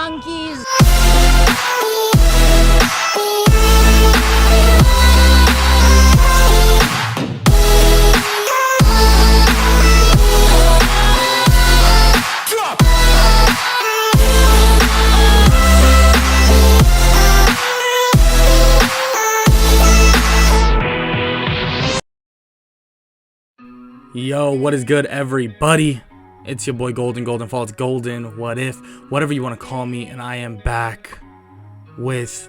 monkeys. Yo, what is good, everybody? It's your boy Golden Falls, Golden, what if, whatever you want to call me, and I am back with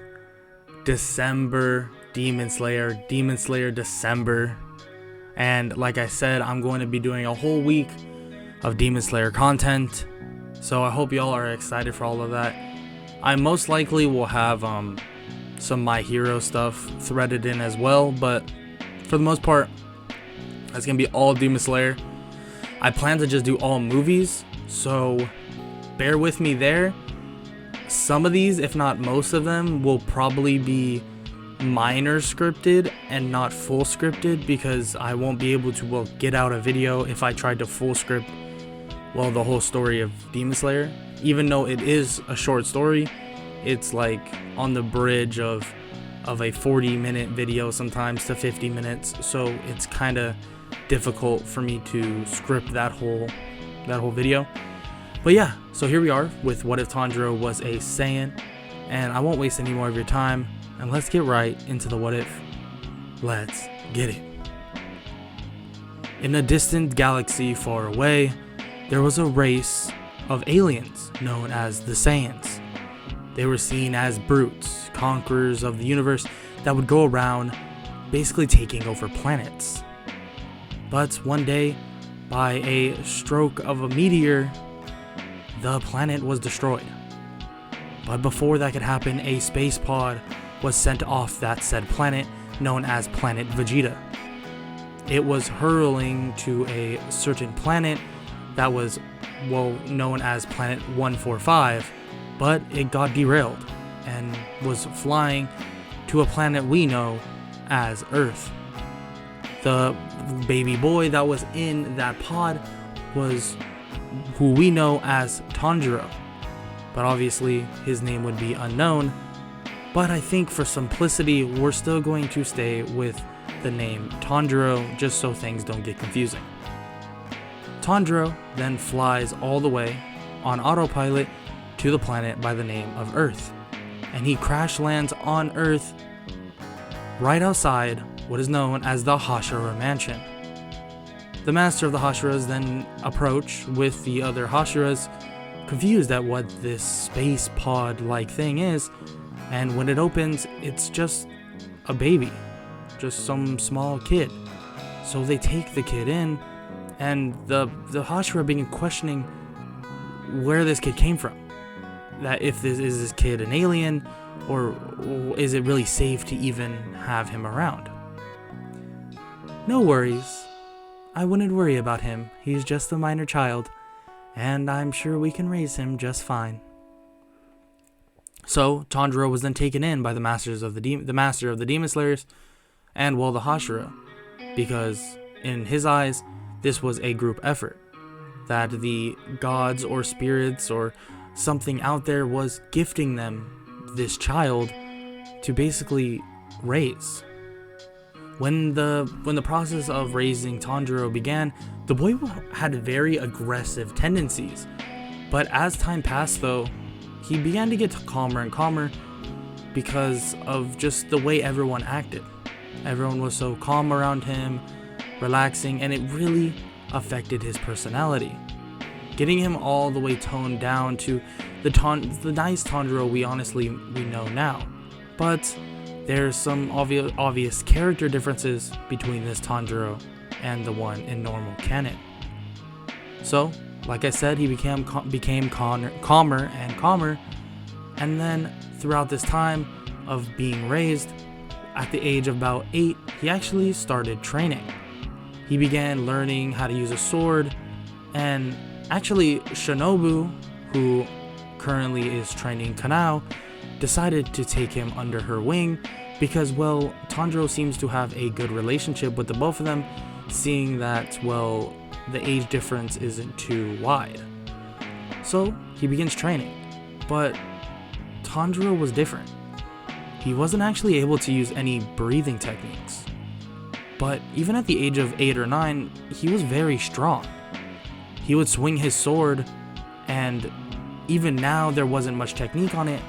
December Demon Slayer December. And like I said, I'm going to be doing a whole week of Demon Slayer content, so I hope y'all are excited for all of that. I most likely will have some My Hero stuff threaded in as well, but for the most part, it's gonna be all Demon Slayer. I plan to just do all movies, so bear with me there. Some of these, if not most of them, will probably be minor scripted and not full scripted, because I won't be able to get out a video if I tried to full script the whole story of Demon Slayer. Even though it is a short story, it's like on the bridge of a 40-minute video sometimes to 50 minutes, so it's kind of difficult for me to script that whole video. But yeah, so here we are with What If Tanjiro Was a Saiyan, and I won't waste any more of your time, and let's get right into the what if. Let's get it. In a distant galaxy far away, there was a race of aliens known as the Saiyans. They were seen as brutes, conquerors of the universe that would go around basically taking over planets. But one day, by a stroke of a meteor, the planet was destroyed. But before that could happen, a space pod was sent off that said planet, known as Planet Vegeta. It was hurling to a certain planet that was, known as Planet 145, but it got derailed and was flying to a planet we know as Earth. The baby boy that was in that pod was who we know as Tanjiro, but obviously his name would be unknown. But I think for simplicity, we're still going to stay with the name Tanjiro, just so things don't get confusing. Tanjiro then flies all the way on autopilot to the planet by the name of Earth, and he crash lands on Earth right outside what is known as the Hashira Mansion. The master of the Hashiras then approach with the other Hashiras, confused at what this space pod-like thing is, and when it opens, it's just a baby, just some small kid. So they take the kid in, and the Hashira begin questioning where this kid came from. That if this kid an alien, or is it really safe to even have him around? No worries. I wouldn't worry about him. He's just a minor child, and I'm sure we can raise him just fine. So Tanjiro was then taken in by the master of the Demon Slayers, and the Hashira, because in his eyes this was a group effort, that the gods or spirits or something out there was gifting them this child to basically raise. When the process of raising Tanjiro began, the boy had very aggressive tendencies. But as time passed though, he began to get calmer and calmer because of just the way everyone acted. Everyone was so calm around him, relaxing, and it really affected his personality, getting him all the way toned down to the nice Tanjiro we know now. But there's some obvious character differences between this Tanjiro and the one in normal canon. So, like I said, he became calmer and calmer, and then throughout this time of being raised, at the age of about 8, he actually started training. He began learning how to use a sword, and actually Shinobu, who currently is training Kanao, decided to take him under her wing because, Tanjiro seems to have a good relationship with the both of them, seeing that, the age difference isn't too wide. So he begins training, But Tanjiro was different. He wasn't actually able to use any breathing techniques. But even at the age of 8 or 9, he was very strong. He would swing his sword, and even now there wasn't much technique on it,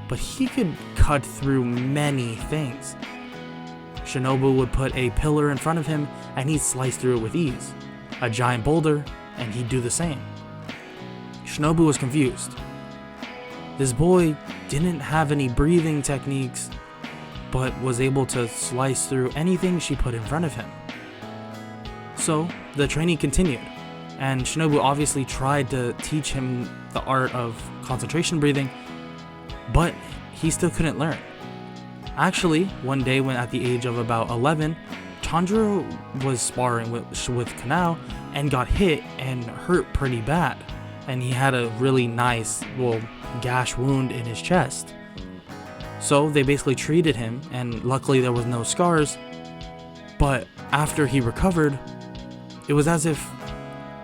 but he could cut through many things. Shinobu would put a pillar in front of him and he'd slice through it with ease. A giant boulder, and he'd do the same. Shinobu was confused. This boy didn't have any breathing techniques, but was able to slice through anything she put in front of him. So the training continued, and Shinobu obviously tried to teach him the art of concentration breathing, but he still couldn't learn. Actually, one day when at the age of about 11, Tanjiro was sparring with Kanao and got hit and hurt pretty bad, and he had a really nice, gash wound in his chest. So they basically treated him, and luckily there was no scars, but after he recovered, it was as if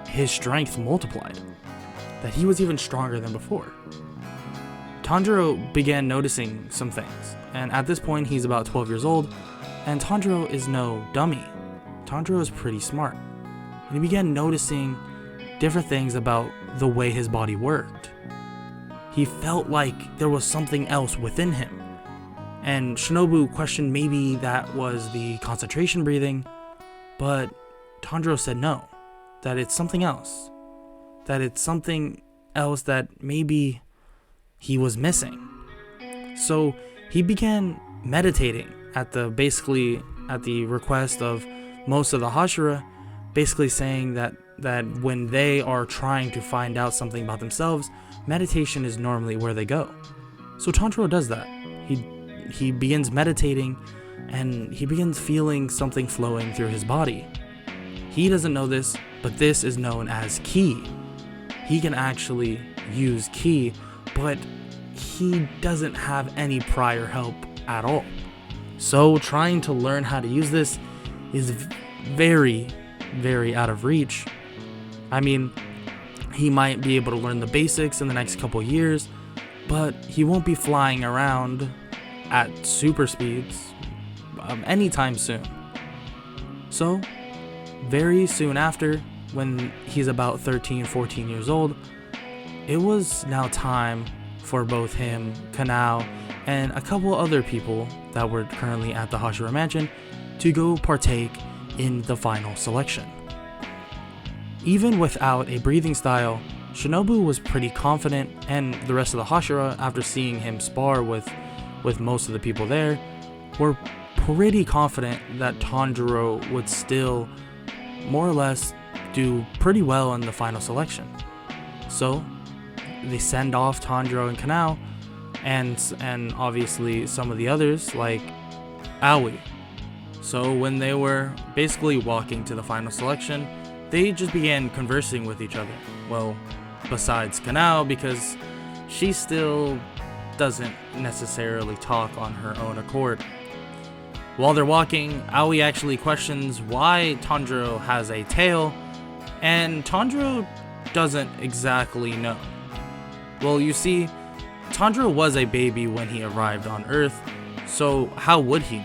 his strength multiplied, that he was even stronger than before. Tanjiro began noticing some things, and at this point he's about 12 years old, and Tanjiro is no dummy. Tanjiro is pretty smart, and he began noticing different things about the way his body worked. He felt like there was something else within him, and Shinobu questioned maybe that was the concentration breathing, but Tanjiro said no, that it's something else, that maybe he was missing. So he began meditating at the request of most of the Hashira, basically saying that when they are trying to find out something about themselves, meditation is normally where they go. So Tanjiro does that. He begins meditating, and he begins feeling something flowing through his body. He doesn't know this, but this is known as ki. He can actually use ki, but he doesn't have any prior help at all. So trying to learn how to use this is very, very out of reach. I mean, he might be able to learn the basics in the next couple years, but he won't be flying around at super speeds anytime soon. So very soon after, when he's about 13, 14 years old, it was now time for both him, Kanao, and a couple other people that were currently at the Hashira Mansion to go partake in the final selection. Even without a breathing style, Shinobu was pretty confident, and the rest of the Hashira, after seeing him spar with most of the people there, were pretty confident that Tanjiro would still more or less do pretty well in the final selection. So they send off Tanjiro and Kanao, and obviously some of the others like Aoi. So when they were basically walking to the final selection, they just began conversing with each other. Well, besides Kanao, because she still doesn't necessarily talk on her own accord. While they're walking, Aoi actually questions why Tanjiro has a tail, and Tanjiro doesn't exactly know. Well, you see, Tanjiro was a baby when he arrived on Earth, so how would he know?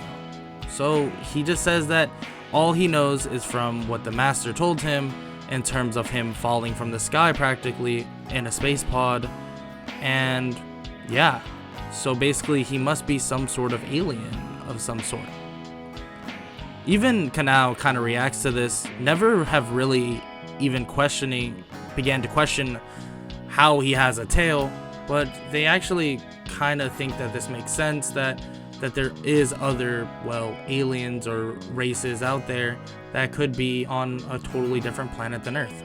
So he just says that all he knows is from what the master told him in terms of him falling from the sky practically in a space pod, and yeah, so basically he must be some sort of alien of some sort. Even Kanao kind of reacts to this, never have really even began to question how he has a tail, but they actually kind of think that this makes sense, that there is other, aliens or races out there that could be on a totally different planet than Earth.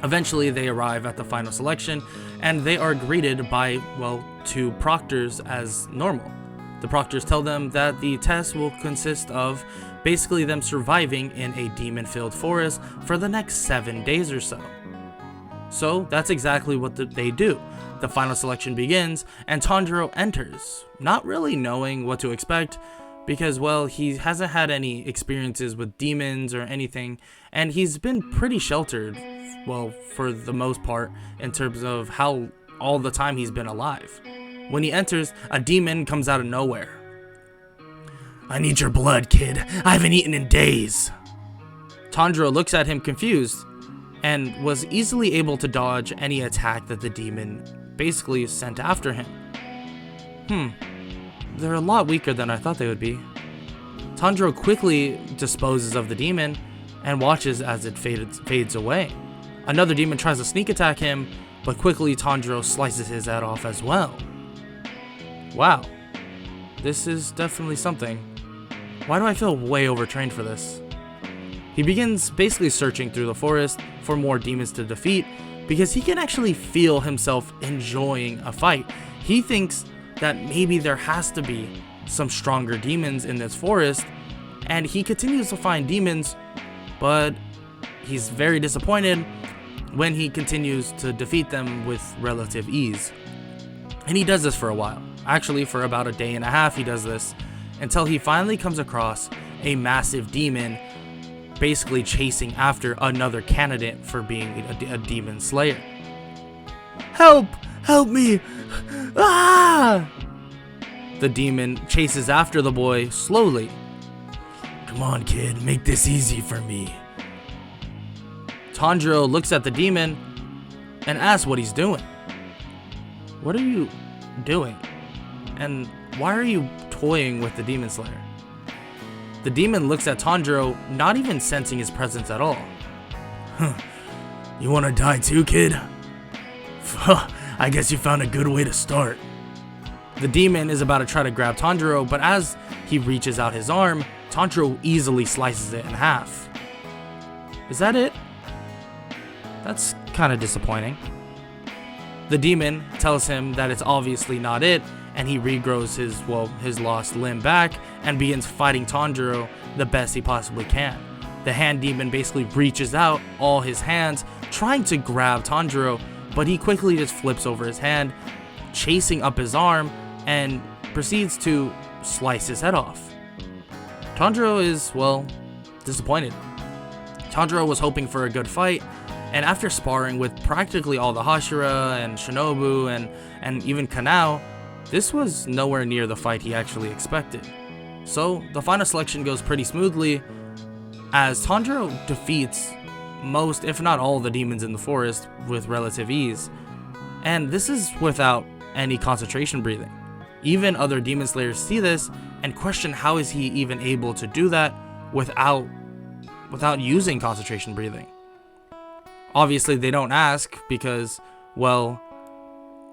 Eventually they arrive at the final selection, and they are greeted by, two proctors as normal. The proctors tell them that the test will consist of basically them surviving in a demon-filled forest for the next 7 days or so. So that's exactly what they do. The final selection begins, and Tanjiro enters, not really knowing what to expect, because, he hasn't had any experiences with demons or anything, and he's been pretty sheltered, for the most part, in terms of how all the time he's been alive. When he enters, a demon comes out of nowhere. "I need your blood, kid. I haven't eaten in days." Tanjiro looks at him confused and was easily able to dodge any attack that the demon basically sent after him. They're a lot weaker than I thought they would be. Tanjiro quickly disposes of the demon and watches as it fades away. Another demon tries to sneak attack him, but quickly Tanjiro slices his head off as well. Wow, this is definitely something. Why do I feel way overtrained for this? He begins basically searching through the forest for more demons to defeat because he can actually feel himself enjoying a fight. He thinks that maybe there has to be some stronger demons in this forest, and he continues to find demons, but he's very disappointed when he continues to defeat them with relative ease. And he does this for a while. Actually, for about a day and a half he does this, until he finally comes across a massive demon basically chasing after another candidate for being a demon slayer. "Help! Help me! Ah!" The demon chases after the boy slowly. "Come on, kid, make this easy for me." Tanjiro looks at the demon and asks what he's doing. "What are you doing? And why are you toying with the demon slayer?" The demon looks at Tanjiro, not even sensing his presence at all. "You wanna die too, kid? I guess you found a good way to start." The demon is about to try to grab Tanjiro, but as he reaches out his arm, Tanjiro easily slices it in half. Is that it? That's kind of disappointing. The demon tells him that it's obviously not it, and he regrows his lost limb back and begins fighting Tanjiro the best he possibly can. The hand demon basically reaches out all his hands, trying to grab Tanjiro, but he quickly just flips over his hand, chasing up his arm, and proceeds to slice his head off. Tanjiro is, disappointed. Tanjiro was hoping for a good fight, and after sparring with practically all the Hashira and Shinobu and even Kanao, this was nowhere near the fight he actually expected. So the final selection goes pretty smoothly, as Tanjiro defeats most, if not all, the demons in the forest with relative ease. And this is without any concentration breathing. Even other demon slayers see this and question how is he even able to do that without using concentration breathing. Obviously they don't ask because,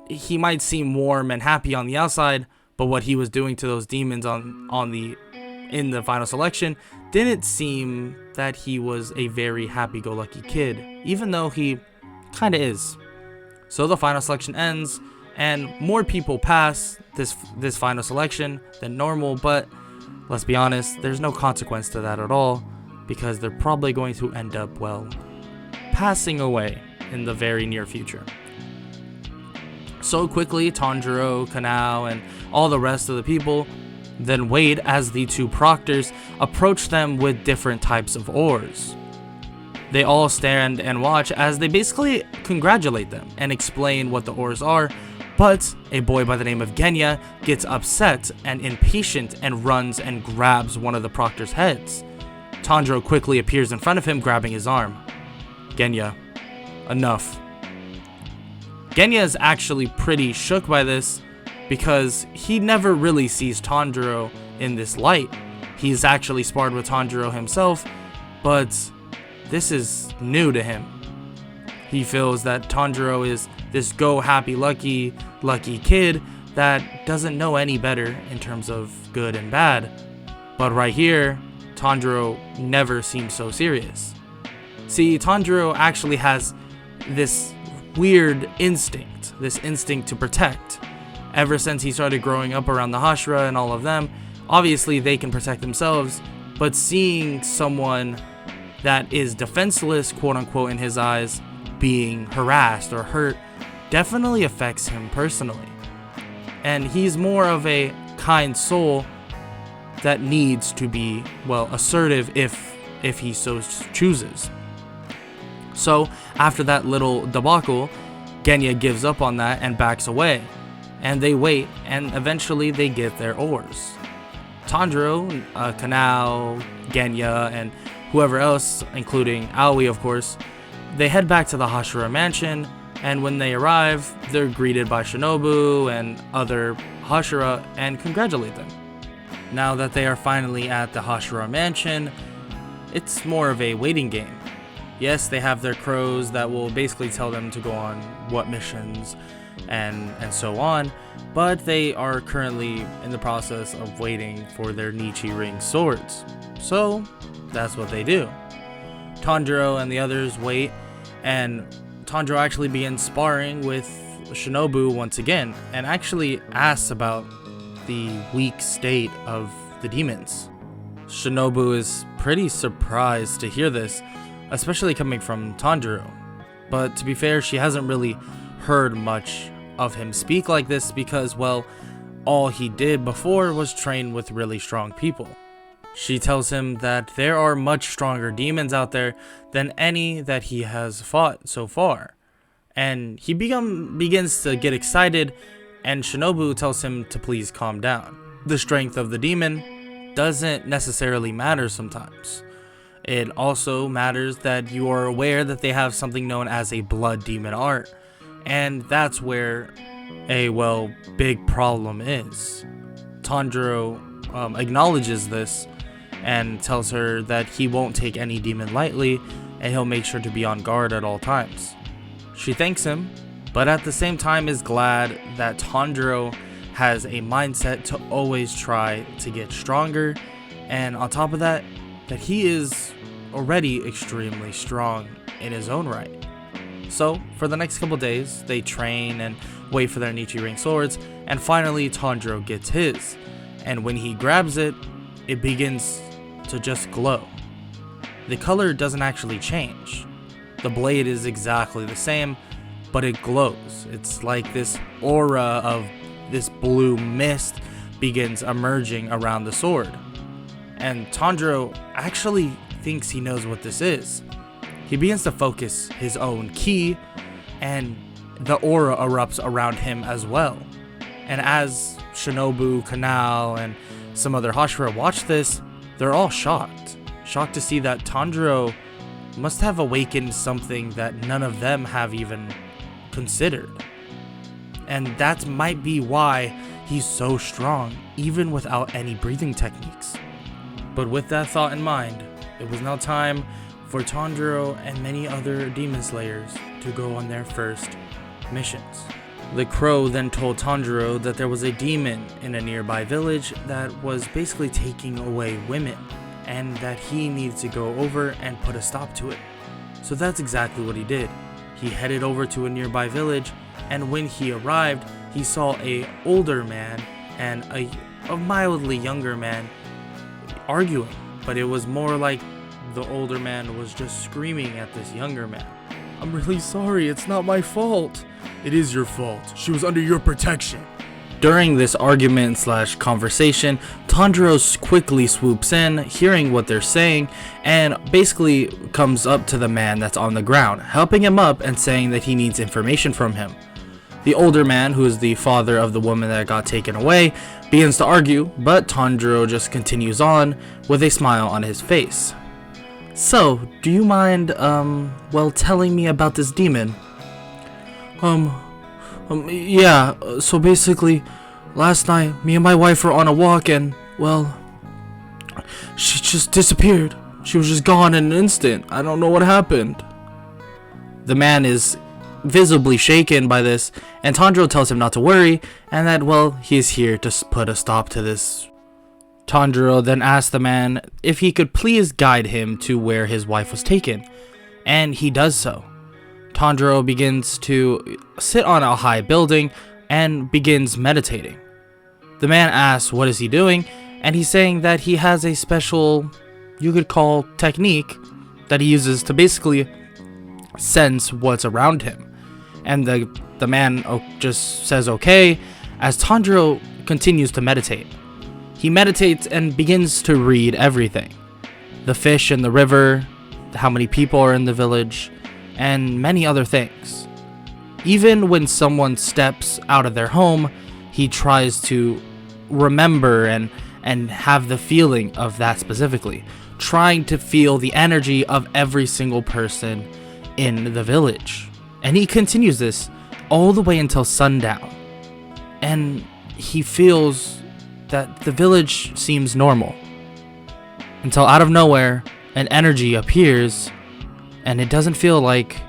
he might seem warm and happy on the outside, but what he was doing to those demons in the final selection didn't seem that he was a very happy-go-lucky kid, even though he kind of is. So the final selection ends, and more people pass this final selection than normal, but let's be honest, there's no consequence to that at all, because they're probably going to end up, passing away in the very near future. So quickly, Tanjiro, Kanao, and all the rest of the people then wait as the two proctors approach them with different types of ores. They all stand and watch as they basically congratulate them and explain what the ores are, but a boy by the name of Genya gets upset and impatient and runs and grabs one of the proctors' heads. Tanjiro quickly appears in front of him, grabbing his arm. "Genya, enough." Genya is actually pretty shook by this because he never really sees Tanjiro in this light. He's actually sparred with Tanjiro himself, but this is new to him. He feels that Tanjiro is this go-happy-lucky kid that doesn't know any better in terms of good and bad. But right here, Tanjiro never seems so serious. See, Tanjiro actually has this weird instinct, to protect. Ever since he started growing up around the Hashira and all of them, obviously they can protect themselves, but seeing someone that is defenseless, quote-unquote, in his eyes, being harassed or hurt definitely affects him personally. And he's more of a kind soul that needs to be, assertive if he so chooses. So after that little debacle, Genya gives up on that and backs away, and they wait, and eventually they get their oars. Tanjiro, Kanao, Genya, and whoever else, including Aoi of course, they head back to the Hashira mansion, and when they arrive, they're greeted by Shinobu and other Hashira and congratulate them. Now that they are finally at the Hashira mansion, it's more of a waiting game. Yes, they have their crows that will basically tell them to go on what missions and so on, but they are currently in the process of waiting for their Nichi Ring swords. So that's what they do. Tanjiro and the others wait, and Tanjiro actually begins sparring with Shinobu once again, and actually asks about the weak state of the demons. Shinobu is pretty surprised to hear this, especially coming from Tanjiro. But to be fair, she hasn't really heard much of him speak like this because, well, all he did before was train with really strong people. She tells him that there are much stronger demons out there than any that he has fought so far. And he begins to get excited, and Shinobu tells him to please calm down. The strength of the demon doesn't necessarily matter sometimes. It also matters that you are aware that they have something known as a blood demon art, and that's where a, well, big problem is. Tanjiro acknowledges this and tells her that he won't take any demon lightly, and he'll make sure to be on guard at all times. She thanks him, but at the same time is glad that Tanjiro has a mindset to always try to get stronger, and on top of that, that he is already extremely strong in his own right. So, for the next couple days, they train and wait for their Nichi Ring swords, and finally Tanjiro gets his, and when he grabs it, it begins to just glow. The color doesn't actually change. The blade is exactly the same, but it glows. It's like this aura of this blue mist begins emerging around the sword. And Tanjiro actually thinks he knows what this is. He begins to focus his own ki, and the aura erupts around him as well. And as Shinobu, Kanao, and some other Hashira watch this, they're all shocked to see that Tanjiro must have awakened something that none of them have even considered. And that might be why he's so strong, even without any breathing techniques. But with that thought in mind, it was now time for Tanjiro and many other demon slayers to go on their first missions. The crow then told Tanjiro that there was a demon in a nearby village that was basically taking away women, and that he needed to go over and put a stop to it. So that's exactly what he did. He headed over to a nearby village, and when he arrived, he saw an older man and a mildly younger man arguing, but it was more like the older man was just screaming at this younger man. "I'm really sorry, it's not my fault." "It is your fault. She was under your protection." During this argument / conversation, Tanjiro quickly swoops in, hearing what they're saying, and basically comes up to the man that's on the ground, helping him up and saying that he needs information from him. The older man, who is the father of the woman that got taken away, begins to argue, but Tanjiro just continues on with a smile on his face. "So, do you mind, telling me about this demon?" Yeah, so basically, last night, me and my wife were on a walk and, well, she just disappeared. She was just gone in an instant. I don't know what happened." The man is visibly shaken by this, and Tanjiro tells him not to worry, and that, well, he is here to put a stop to this. Tanjiro then asks the man if he could please guide him to where his wife was taken, and he does so. Tanjiro begins to sit on a high building and begins meditating. The man asks what is he doing, and he's saying that he has a special, you could call, technique that he uses to basically sense what's around him. And the man just says okay, as Tanjiro continues to meditate. He meditates and begins to read everything. The fish in the river, how many people are in the village, and many other things. Even when someone steps out of their home, he tries to remember and have the feeling of that specifically, trying to feel the energy of every single person in the village. And he continues this all the way until sundown. And he feels that the village seems normal. Until out of nowhere, an energy appears, and it doesn't feel like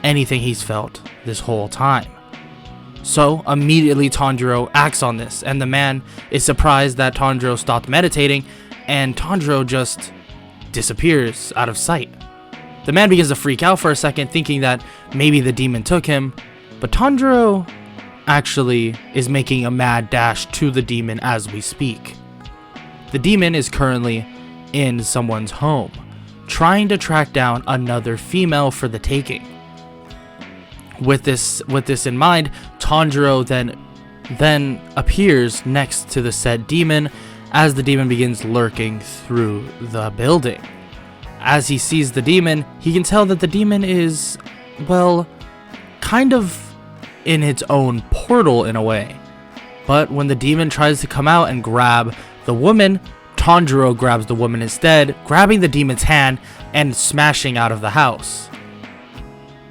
anything he's felt this whole time. So immediately Tanjiro acts on this, and the man is surprised that Tanjiro stopped meditating, and Tanjiro just disappears out of sight. The man begins to freak out for a second, thinking that maybe the demon took him, but Tanjiro actually is making a mad dash to the demon as we speak. The demon is currently in someone's home, trying to track down another female for the taking. With this in mind, Tanjiro then appears next to the said demon as the demon begins lurking through the building. As he sees the demon, he can tell that the demon is, well, kind of in its own portal in a way. But when the demon tries to come out and grab the woman, Tanjiro grabs the woman instead, grabbing the demon's hand and smashing out of the house.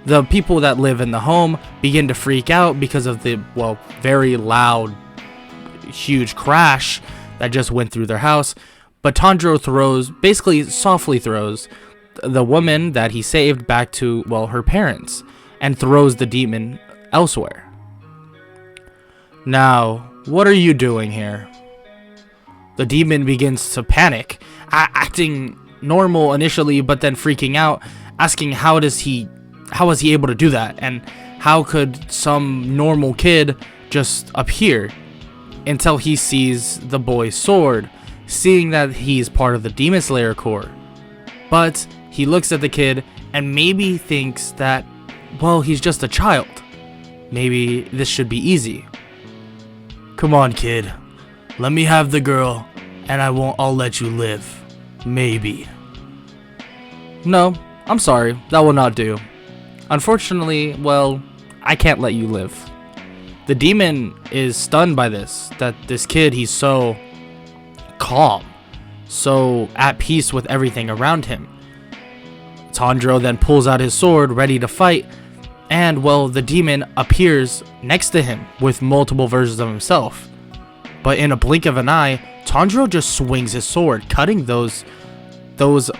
The people that live in the home begin to freak out because of the, well, very loud, huge crash that just went through their house. But Tanjiro basically softly throws the woman that he saved back to, well, her parents, and throws the demon elsewhere. Now, what are you doing here? The demon begins to panic, acting normal initially, but then freaking out, asking how was he able to do that, and how could some normal kid just appear, until he sees the boy's sword, seeing that he's part of the Demon Slayer Corps. But he looks at the kid and maybe thinks that, well, he's just a child. Maybe this should be easy. Come on, kid. Let me have the girl, and I'll let you live. Maybe. No, I'm sorry. That will not do. Unfortunately, well, I can't let you live. The demon is stunned by this, that this kid, he's so calm, so at peace with everything around him. Tanjiro then pulls out his sword, ready to fight, and, well, the demon appears next to him with multiple versions of himself. But in a blink of an eye, Tanjiro just swings his sword, cutting those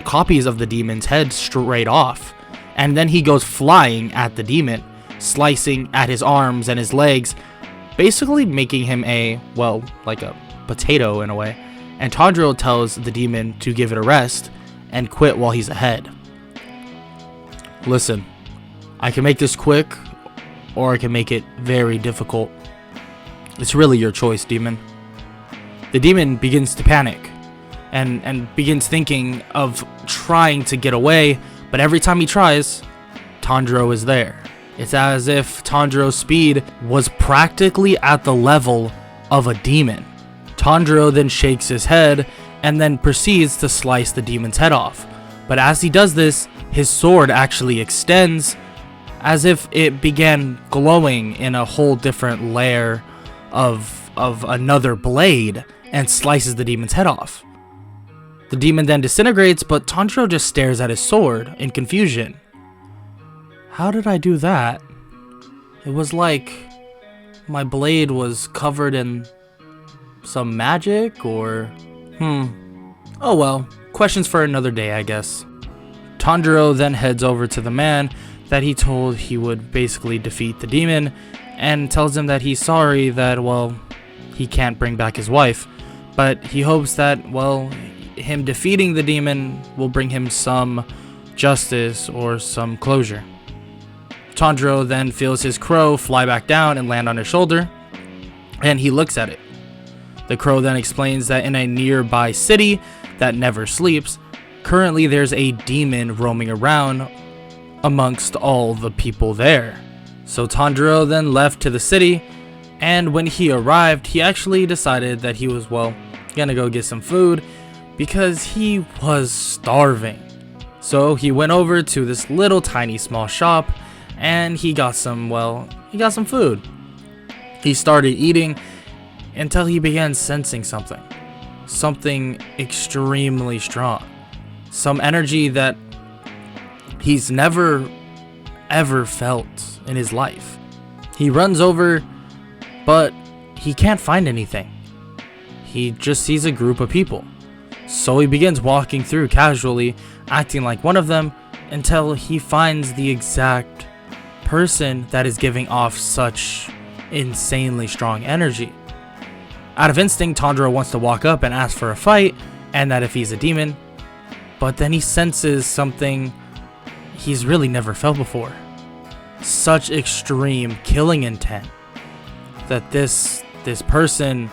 copies of the demon's head straight off. And then he goes flying at the demon, slicing at his arms and his legs, basically making him like a potato in a way. And Tanjiro tells the demon to give it a rest and quit while he's ahead. Listen, I can make this quick, or I can make it very difficult. It's really your choice, demon. The demon begins to panic and begins thinking of trying to get away, but every time he tries, Tanjiro is there. It's as if Tanjiro's speed was practically at the level of a demon. Tanjiro then shakes his head and then proceeds to slice the demon's head off. But as he does this, his sword actually extends as if it began glowing in a whole different layer of another blade and slices the demon's head off. The demon then disintegrates, but Tanjiro just stares at his sword in confusion. How did I do that? It was like my blade was covered in some magic, or oh well, questions for another day, I guess. Tanjiro then heads over to the man that he told he would basically defeat the demon, and tells him that he's sorry that, well, he can't bring back his wife, but he hopes that, well, him defeating the demon will bring him some justice or some closure. Tanjiro then feels his crow fly back down and land on his shoulder, and he looks at it. The crow then explains that in a nearby city that never sleeps, currently there's a demon roaming around amongst all the people there. So Tanjiro then left to the city, and when he arrived, he actually decided that he was, well, gonna go get some food because he was starving. So he went over to this little tiny small shop and he got some food. He started eating until he began sensing something extremely strong, some energy that he's never ever felt in his life. He runs over, but he can't find anything. He just sees a group of people. So he begins walking through casually, acting like one of them, until he finds the exact person that is giving off such insanely strong energy. Out of instinct, Tanjiro wants to walk up and ask for a fight, and that if he's a demon, but then he senses something he's really never felt before. Such extreme killing intent that this person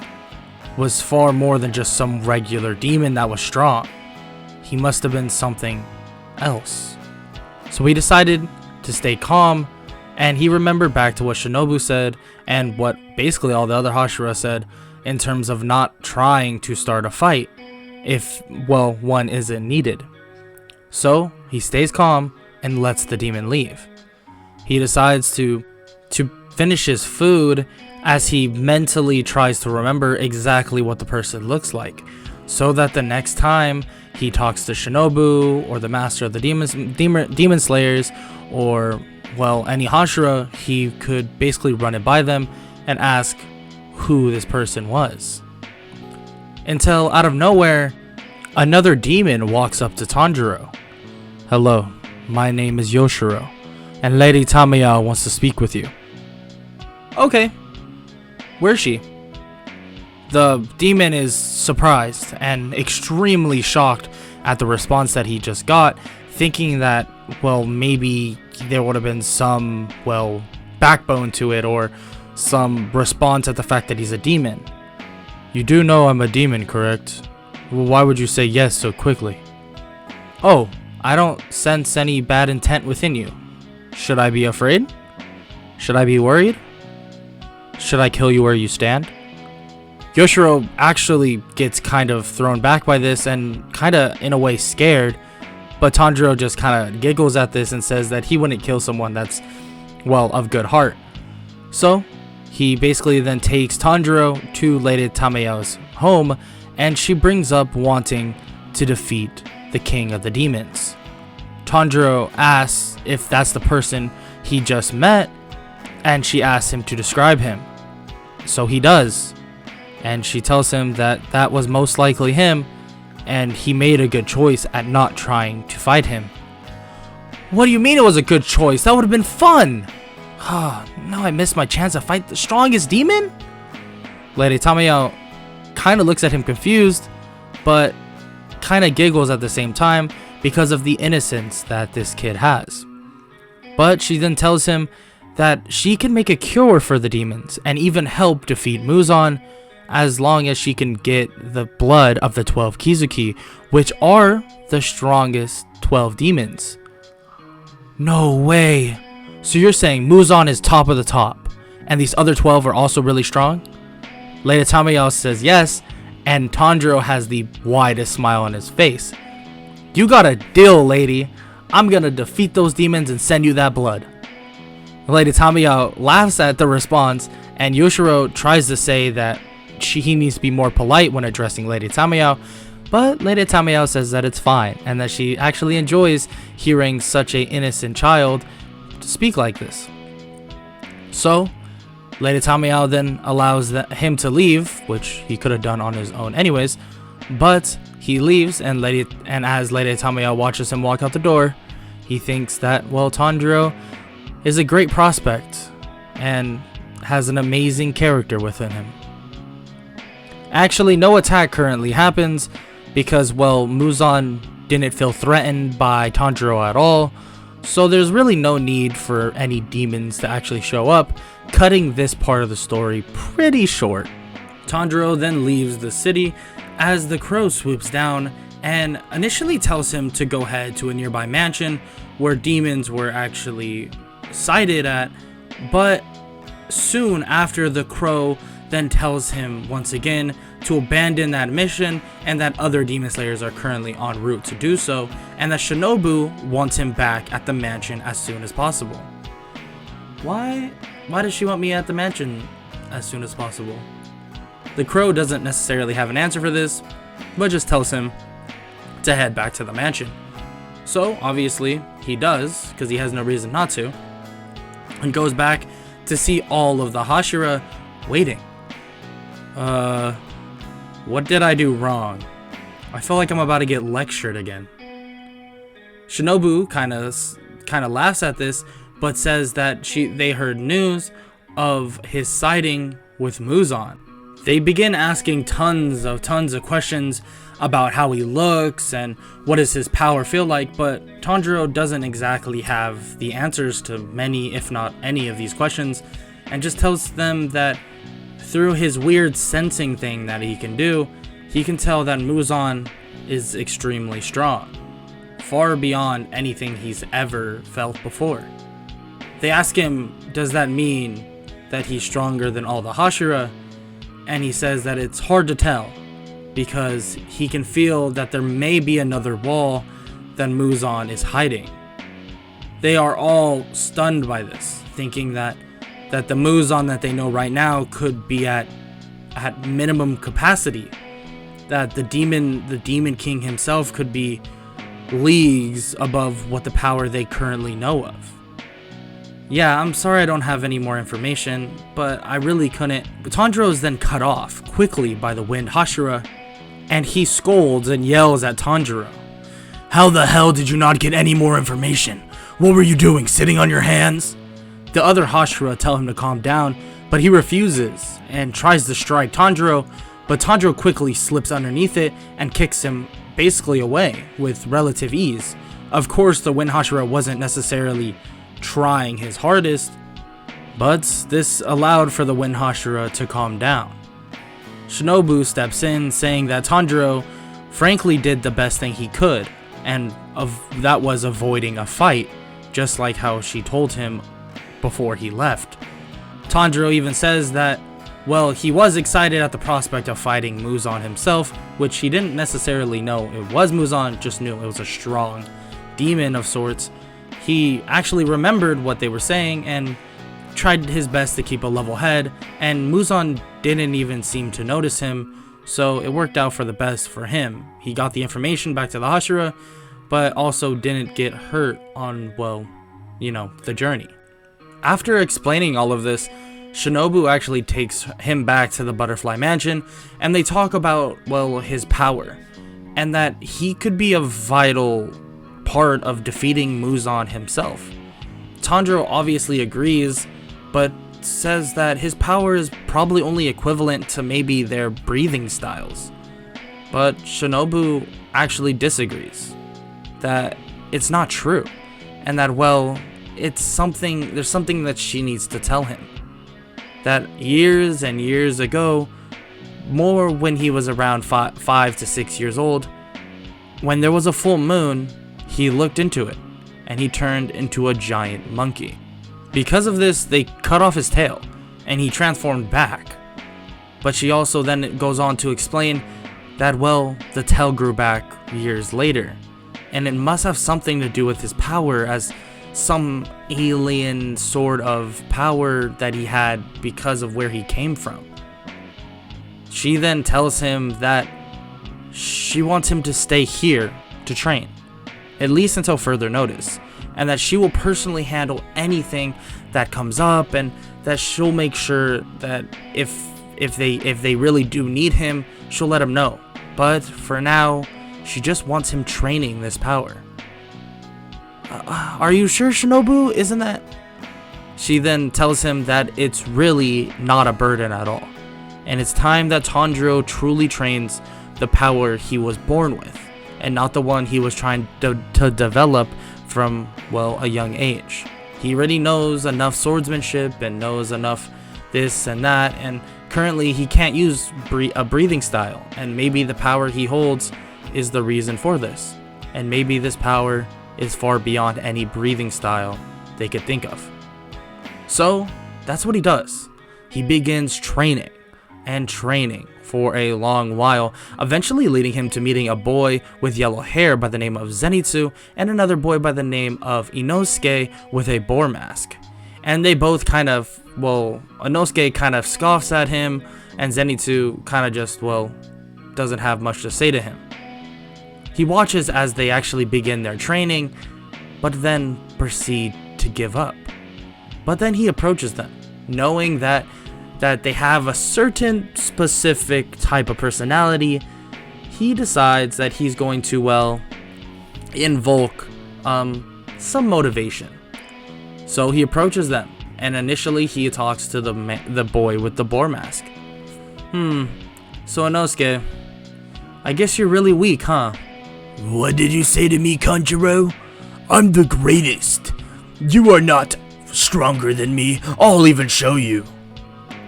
was far more than just some regular demon that was strong. He must have been something else. So he decided to stay calm, and he remembered back to what Shinobu said and what basically all the other Hashira said in terms of not trying to start a fight if, well, one isn't needed. So he stays calm and lets the demon leave. He decides to finish his food as he mentally tries to remember exactly what the person looks like, so that the next time he talks to Shinobu or the master of the demon slayers, or well, any Hashira, he could basically run it by them and ask who this person was. Until out of nowhere, another demon walks up to Tanjiro. "Hello, my name is Yoshiro, and Lady Tamiya wants to speak with you." "Okay, where's she?" The demon is surprised and extremely shocked at the response that he just got, thinking that, well, maybe there would have been some, well, backbone to it or some response at the fact that he's a demon. "You do know I'm a demon, correct? Well, why would you say yes so quickly?" "Oh, I don't sense any bad intent within you. Should I be afraid? Should I be worried? Should I kill you where you stand?" Yoshiro actually gets kind of thrown back by this and kind of in a way scared, but Tanjiro just kind of giggles at this and says that he wouldn't kill someone that's, well, of good heart. So he basically then takes Tanjiro to Lady Tamaya's home, and she brings up wanting to defeat the king of the demons. Tanjiro asks if that's the person he just met, and she asks him to describe him. So he does, and she tells him that that was most likely him, and he made a good choice at not trying to fight him. "What do you mean it was a good choice? That would have been fun!" "Now I missed my chance to fight the strongest demon?" Lady Tamiya kind of looks at him confused, but kind of giggles at the same time because of the innocence that this kid has. But she then tells him that she can make a cure for the demons and even help defeat Muzan, as long as she can get the blood of the 12 Kizuki, which are the strongest 12 demons. "No way. So you're saying Muzan is top of the top, and these other 12 are also really strong?" Lady Tamiya says yes, and Tanjiro has the widest smile on his face. "You got a deal, lady. I'm gonna defeat those demons and send you that blood." Lady Tamiya laughs at the response, and Yoshiro tries to say that he needs to be more polite when addressing Lady Tamiya, but Lady Tamiya says that it's fine, and that she actually enjoys hearing such an innocent child to speak like this. So Lady Tamiya then allows him to leave, which he could have done on his own anyways, but he leaves, and as Lady Tamiya watches him walk out the door, he thinks that, well, Tanjiro is a great prospect and has an amazing character within him. Actually, no attack currently happens because, well, Muzan didn't feel threatened by Tanjiro at all, so there's really no need for any demons to actually show up, cutting this part of the story pretty short. Tanjiro then leaves the city as the crow swoops down and initially tells him to go head to a nearby mansion where demons were actually sighted at, but soon after, the crow then tells him once again to abandon that mission, and that other demon slayers are currently en route to do so, and that Shinobu wants him back at the mansion as soon as possible. Why does she want me at the mansion as soon as possible? The crow doesn't necessarily have an answer for this, but just tells him to head back to the mansion. So obviously he does, because he has no reason not to, and goes back to see all of the Hashira waiting. What did I do wrong? I feel like I'm about to get lectured again. Shinobu kind of laughs at this, but says that they heard news of his sighting with Muzan. They begin asking tons of questions about how he looks and what does his power feel like, but Tanjiro doesn't exactly have the answers to many, if not any, of these questions, and just tells them that through his weird sensing thing that he can do, he can tell that Muzan is extremely strong, far beyond anything he's ever felt before. They ask him, does that mean that he's stronger than all the Hashira? And he says that it's hard to tell, because he can feel that there may be another wall that Muzan is hiding. They are all stunned by this, thinking that the Muzan that they know right now could be at minimum capacity, that the demon king himself could be leagues above what the power they currently know of. Yeah, I'm sorry I don't have any more information, but I really couldn't. Tanjiro is then cut off quickly by the Wind Hashira, and he scolds and yells at Tanjiro. How the hell did you not get any more information? What were you doing, sitting on your hands? The other Hashira tell him to calm down, but he refuses and tries to strike Tanjiro, but Tanjiro quickly slips underneath it and kicks him basically away with relative ease. Of course, the Wind Hashira wasn't necessarily trying his hardest, but this allowed for the Wind Hashira to calm down. Shinobu steps in, saying that Tanjiro frankly did the best thing he could, and that was avoiding a fight, just like how she told him before he left. Tanjiro even says that, well, he was excited at the prospect of fighting Muzan himself, which he didn't necessarily know it was Muzan, just knew it was a strong demon of sorts. He actually remembered what they were saying and tried his best to keep a level head, and Muzan didn't even seem to notice him, so it worked out for the best for him. He got the information back to the Hashira, but also didn't get hurt on, well, the journey. After explaining all of this, Shinobu actually takes him back to the Butterfly Mansion, and they talk about, well, his power, and that he could be a vital part of defeating Muzan himself. Tanjiro obviously agrees, but says that his power is probably only equivalent to maybe their breathing styles. But Shinobu actually disagrees, that it's not true, and that, well, there's something that she needs to tell him. That years and years ago, more when he was around 5 to 6 years old, when there was a full moon, he looked into it, and he turned into a giant monkey. Because of this, they cut off his tail, and he transformed back. But she also then goes on to explain that, well, the tail grew back years later, and it must have something to do with his power, as some alien sort of power that he had because of where he came from. She then tells him that she wants him to stay here to train, at least until further notice, and that she will personally handle anything that comes up, and that she'll make sure that if they really do need him, she'll let him know. But for now, she just wants him training this power. Are you sure, Shinobu? Isn't that... She then tells him that it's really not a burden at all, and it's time that Tanjiro truly trains the power he was born with, and not the one he was trying to develop from, well, a young age. He already knows enough swordsmanship and knows enough this and that, and currently he can't use a breathing style, and maybe the power he holds is the reason for this, and maybe this power is far beyond any breathing style they could think of. So that's what he does. He begins training and training for a long while, eventually leading him to meeting a boy with yellow hair by the name of Zenitsu and another boy by the name of Inosuke with a boar mask. And they both kind of, Inosuke kind of scoffs at him, and Zenitsu kind of just, doesn't have much to say to him. He watches as they actually begin their training, but then proceed to give up. But then he approaches them, knowing that they have a certain specific type of personality. He decides that he's going to, invoke some motivation. So he approaches them, and initially he talks to the boy with the boar mask. So Inosuke, I guess you're really weak, huh? What did you say to me, Tanjiro? I'm the greatest. You are not stronger than me. I'll even show you.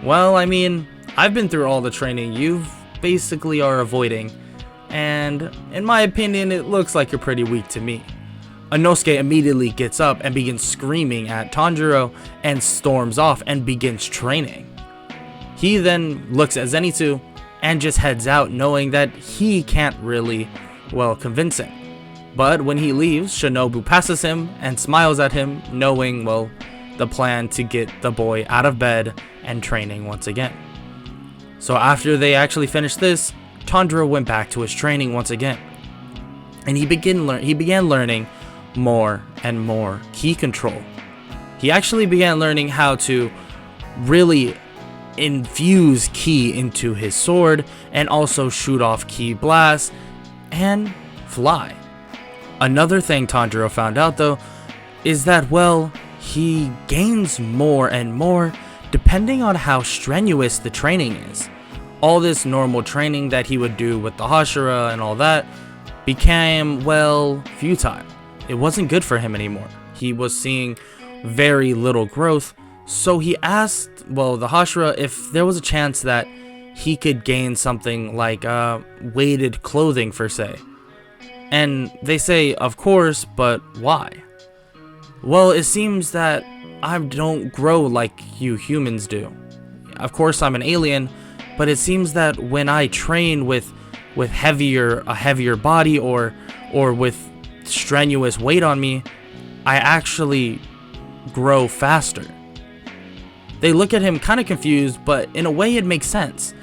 Well, I mean, I've been through all the training you basically are avoiding, and in my opinion, it looks like you're pretty weak to me. Inosuke immediately gets up and begins screaming at Tanjiro and storms off and begins training. He then looks at Zenitsu and just heads out, knowing that he can't really, convince him. But when he leaves, Shinobu passes him and smiles at him, knowing, the plan to get the boy out of bed and training once again. So after they actually finished this, Tanjiro went back to his training once again. And he began learning more and more ki control. He actually began learning how to really infuse ki into his sword and also shoot off ki blasts and fly. Another thing Tanjiro found out though is that he gains more and more depending on how strenuous the training is. All this normal training that he would do with the Hashira and all that became futile. It wasn't good for him anymore. He was seeing very little growth. So he asked, the Hashira, if there was a chance that he could gain something like weighted clothing per se. And they say, of course, but why? Well, it seems that I don't grow like you humans do. Of course, I'm an alien, but it seems that when I train with a heavier body or with strenuous weight on me, I actually grow faster. They look at him kind of confused, but in a way it makes sense.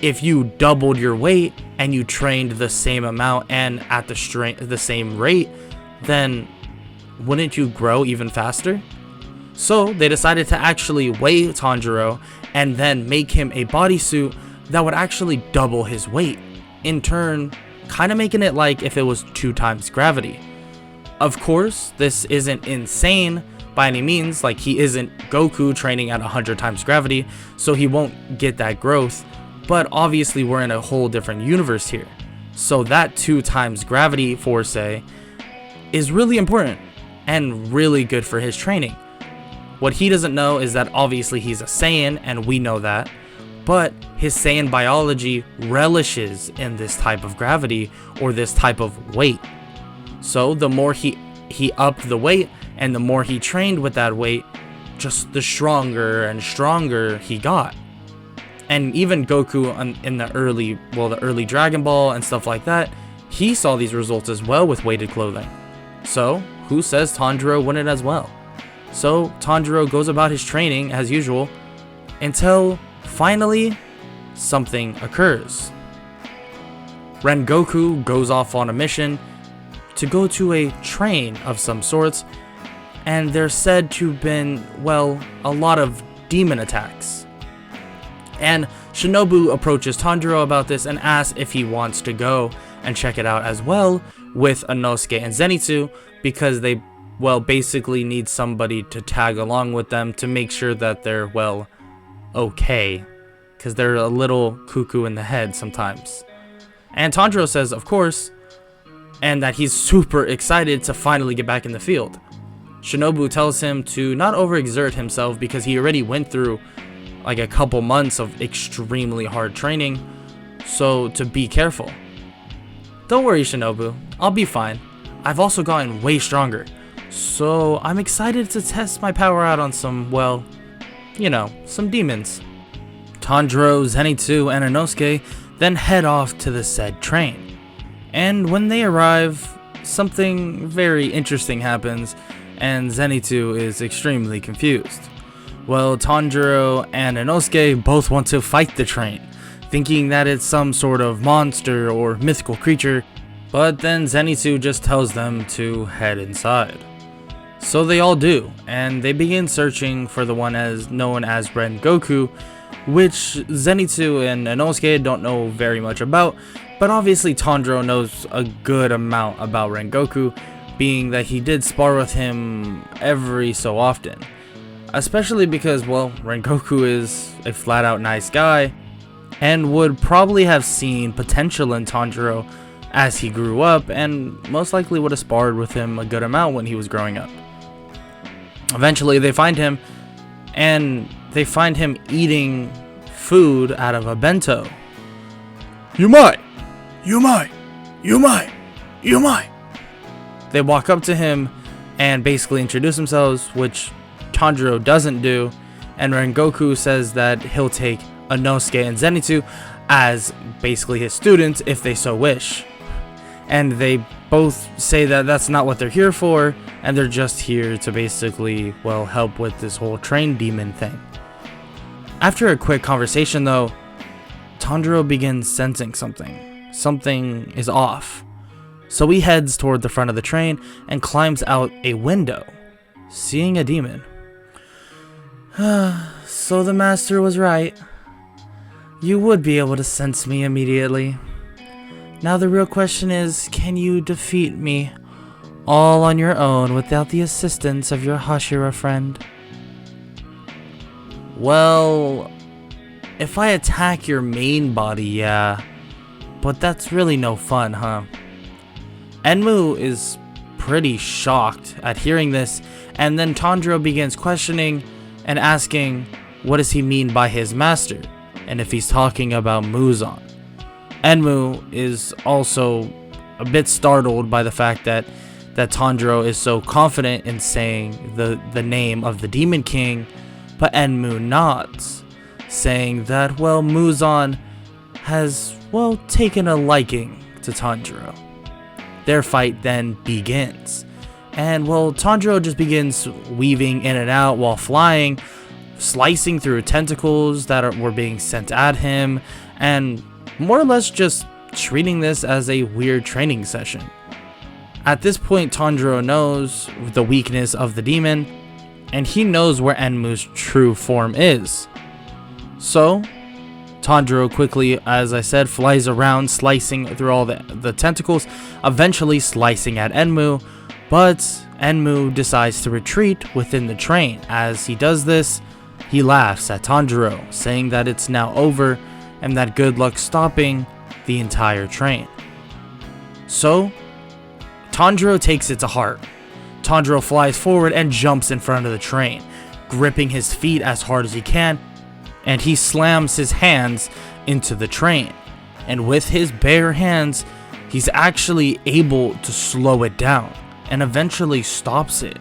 If you doubled your weight and you trained the same amount and at the same rate, then wouldn't you grow even faster? So they decided to actually weigh Tanjiro and then make him a bodysuit that would actually double his weight, in turn kind of making it like if it was 2 times gravity. Of course, this isn't insane by any means, like he isn't Goku training at 100 times gravity, so he won't get that growth, but obviously we're in a whole different universe here. So that 2 times gravity force is really important and really good for his training. What he doesn't know is that obviously he's a Saiyan, and we know that, but his Saiyan biology relishes in this type of gravity or this type of weight. So the more he upped the weight and the more he trained with that weight, just the stronger and stronger he got. And even Goku in the early Dragon Ball and stuff like that, he saw these results as well with weighted clothing. So who says Tanjiro wouldn't as well? So Tanjiro goes about his training as usual until finally something occurs. Rengoku goes off on a mission to go to a train of some sorts, and they're said to have been, a lot of demon attacks. And Shinobu approaches Tanjiro about this and asks if he wants to go and check it out as well with Inosuke and Zenitsu, because they, basically need somebody to tag along with them to make sure that they're, okay, because they're a little cuckoo in the head sometimes. And Tanjiro says, of course, and that he's super excited to finally get back in the field. Shinobu tells him to not overexert himself because he already went through like a couple months of extremely hard training, so to be careful. Don't worry, Shinobu, I'll be fine. I've also gotten way stronger, so I'm excited to test my power out on some, some demons. Tanjiro, Zenitsu, and Inosuke then head off to the said train. And when they arrive, something very interesting happens, and Zenitsu is extremely confused. Well, Tanjiro and Inosuke both want to fight the train, thinking that it's some sort of monster or mythical creature, but then Zenitsu just tells them to head inside. So they all do, and they begin searching for the one known as Rengoku, which Zenitsu and Inosuke don't know very much about, but obviously Tanjiro knows a good amount about Rengoku, being that he did spar with him every so often. Especially because, well, Rengoku is a flat out nice guy, and would probably have seen potential in Tanjiro as he grew up, and most likely would have sparred with him a good amount when he was growing up. Eventually they find him, and they find him eating food out of a bento. Yumai! Yumai! Yumai! Yumai! They walk up to him and basically introduce themselves, which Tanjiro doesn't do, and Rengoku says that he'll take Inosuke and Zenitsu as basically his students if they so wish. And they both say that that's not what they're here for, and they're just here to basically, well, help with this whole train demon thing. After a quick conversation though, Tanjiro begins sensing something. Something is off. So he heads toward the front of the train and climbs out a window, seeing a demon. So the master was right. You would be able to sense me immediately. Now the real question is, can you defeat me all on your own without the assistance of your Hashira friend? Well, if I attack your main body, yeah. But that's really no fun, huh? Enmu is pretty shocked at hearing this, and then Tanjiro begins questioning and asking what does he mean by his master, and if he's talking about Muzan. Enmu is also a bit startled by the fact that Tanjiro is so confident in saying the name of the Demon King, but Enmu nods, saying that, well, Muzan has, well, taken a liking to Tanjiro. Their fight then begins, and, well, Tanjiro just begins weaving in and out while flying, slicing through tentacles that were being sent at him, and more or less just treating this as a weird training session. At this point, Tanjiro knows the weakness of the demon, and he knows where Enmu's true form is. So, Tanjiro quickly, as I said, flies around, slicing through all the tentacles, eventually slicing at Enmu, but Enmu decides to retreat within the train. As he does this, he laughs at Tanjiro, saying that it's now over, and that good luck stopping the entire train. So, Tanjiro takes it to heart. Tanjiro flies forward and jumps in front of the train, gripping his feet as hard as he can, and he slams his hands into the train. And with his bare hands, he's actually able to slow it down, and eventually stops it.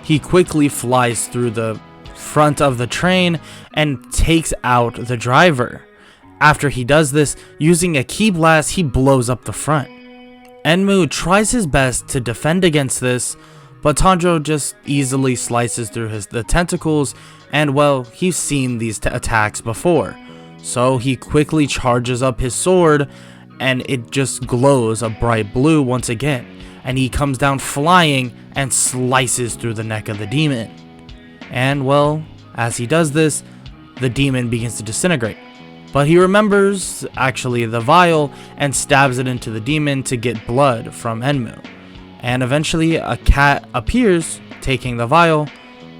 He quickly flies through the front of the train and takes out the driver. After he does this, using a ki blast, he blows up the front. Enmu tries his best to defend against this, but Tanjiro just easily slices through the tentacles, and, well, he's seen these attacks before. So he quickly charges up his sword, and it just glows a bright blue once again, and he comes down flying and slices through the neck of the demon. And, well, as he does this, the demon begins to disintegrate. But he remembers, actually, the vial and stabs it into the demon to get blood from Enmu. And eventually a cat appears, taking the vial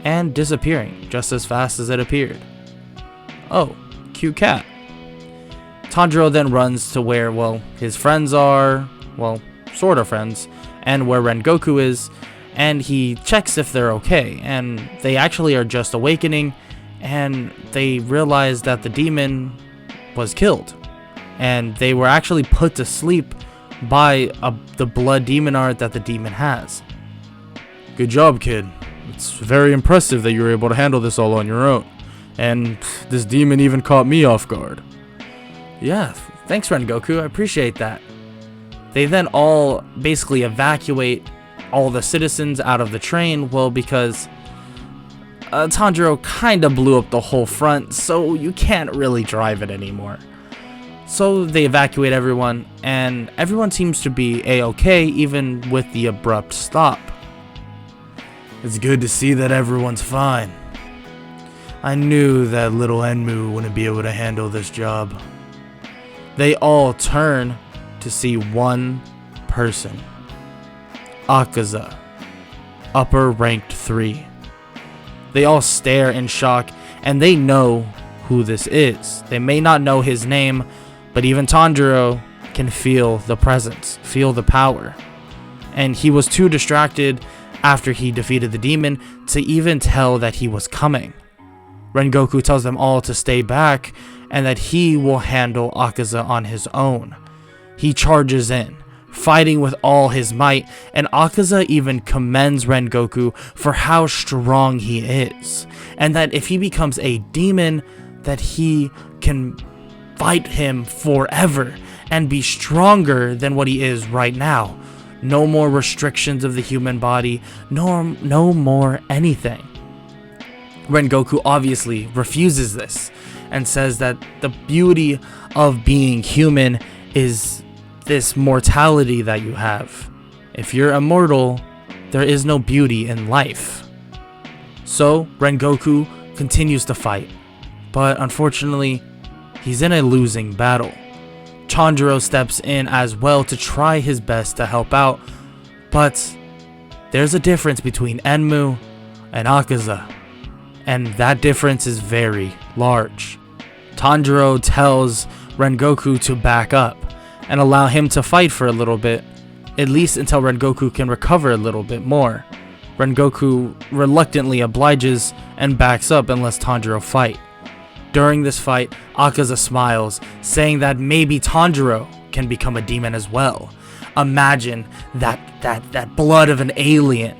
and disappearing just as fast as it appeared. Oh, cute cat. Tanjiro then runs to where, well, his friends are, well, sort of friends, and where Rengoku is, and he checks if they're okay, and they actually are just awakening, and they realize that the demon was killed, and they were actually put to sleep by the blood demon art that the demon has. Good job, kid. It's very impressive that you were able to handle this all on your own, and this demon even caught me off guard. Yeah, thanks, Rengoku, I appreciate that. They then all basically evacuate all the citizens out of the train, well, because Tanjiro kinda blew up the whole front, so you can't really drive it anymore. So they evacuate everyone, and everyone seems to be a-okay even with the abrupt stop. It's good to see that everyone's fine. I knew that little Enmu wouldn't be able to handle this job. They all turn to see one person. Akaza, upper ranked 3. They all stare in shock, and they know who this is. They may not know his name, but even Tanjiro can feel the presence, feel the power. And he was too distracted after he defeated the demon to even tell that he was coming. Rengoku tells them all to stay back and that he will handle Akaza on his own. He charges in, fighting with all his might, and Akaza even commends Rengoku for how strong he is, and that if he becomes a demon, that he can fight him forever and be stronger than what he is right now. No more restrictions of the human body, no more anything. Rengoku obviously refuses this and says that the beauty of being human is this mortality that you have. If you're immortal, there is no beauty in life. So Rengoku continues to fight, but unfortunately, he's in a losing battle. Tanjiro steps in as well to try his best to help out, but there's a difference between Enmu and Akaza, and that difference is very large. Tanjiro tells Rengoku to back up and allow him to fight for a little bit, at least until Rengoku can recover a little bit more. Rengoku reluctantly obliges and backs up and lets Tanjiro fight. During this fight, Akaza smiles, saying that maybe Tanjiro can become a demon as well. Imagine that blood of an alien